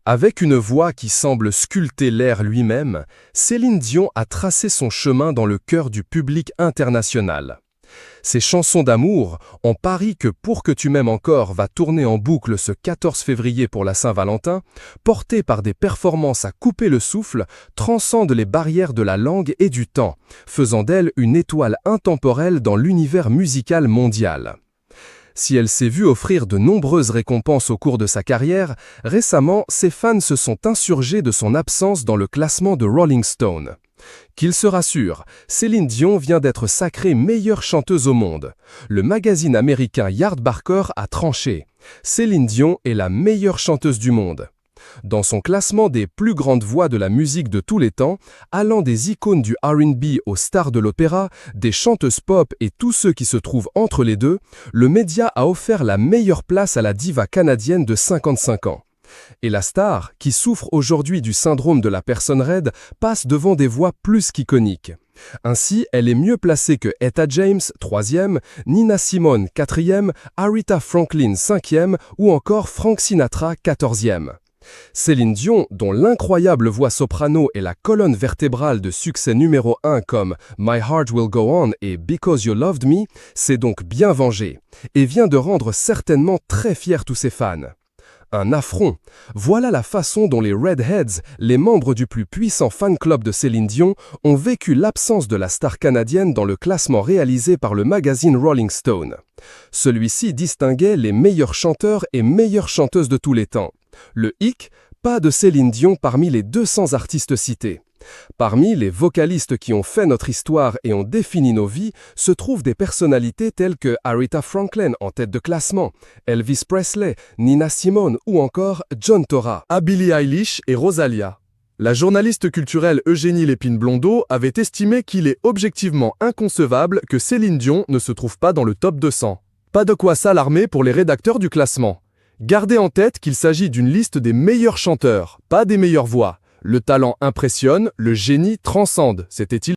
Avec une voix qui semble sculpter l'air lui-même, Céline Dion a tracé son chemin dans le cœur du public international. Ses chansons d'amour, On parie que Pour que tu m'aimes encore va tourner en boucle ce 14 février pour la Saint-Valentin, portées par des performances à couper le souffle, transcendent les barrières de la langue et du temps, faisant d'elle une étoile intemporelle dans l'univers musical mondial. Si elle s'est vue offrir de nombreuses récompenses au cours de sa carrière, récemment, ses fans se sont insurgés de son absence dans le classement de Rolling Stone. Qu'ils se rassurent, Céline Dion vient d'être sacrée meilleure chanteuse au monde. Le magazine américain Yardbarker a tranché. Céline Dion est la meilleure chanteuse du monde. Dans son classement des plus grandes voix de la musique de tous les temps, allant des icônes du R&B aux stars de l'opéra, des chanteuses pop et tous ceux qui se trouvent entre les deux, le média a offert la meilleure place à la diva canadienne de 55 ans. Et la star, qui souffre aujourd'hui du syndrome de la personne raide, passe devant des voix plus qu'iconiques. Ainsi, elle est mieux placée que Etta James, 3e, Nina Simone, 4e, Aretha Franklin, 5e ou encore Frank Sinatra, 14e. Céline Dion, dont l'incroyable voix soprano est la colonne vertébrale de succès numéro 1 comme My Heart Will Go On et Because You Loved Me, s'est donc bien vengée et vient de rendre certainement très fiers tous ses fans. Un affront. Voilà la façon dont les Redheads, les membres du plus puissant fan club de Céline Dion, ont vécu l'absence de la star canadienne dans le classement réalisé par le magazine Rolling Stone. Celui-ci distinguait les meilleurs chanteurs et meilleures chanteuses de tous les temps. Le hic, pas de Céline Dion parmi les 200 artistes cités. Parmi les vocalistes qui ont fait notre histoire et ont défini nos vies, se trouvent des personnalités telles que Aretha Franklin en tête de classement, Elvis Presley, Nina Simone ou encore John Torra, Billie Eilish et Rosalia. La journaliste culturelle Eugénie Lépine-Blondeau avait estimé qu'il est objectivement inconcevable que Céline Dion ne se trouve pas dans le top 200. Pas de quoi s'alarmer pour les rédacteurs du classement. Gardez en tête qu'il s'agit d'une liste des meilleurs chanteurs, pas des meilleures voix. Le talent impressionne, le génie transcende, s'était-il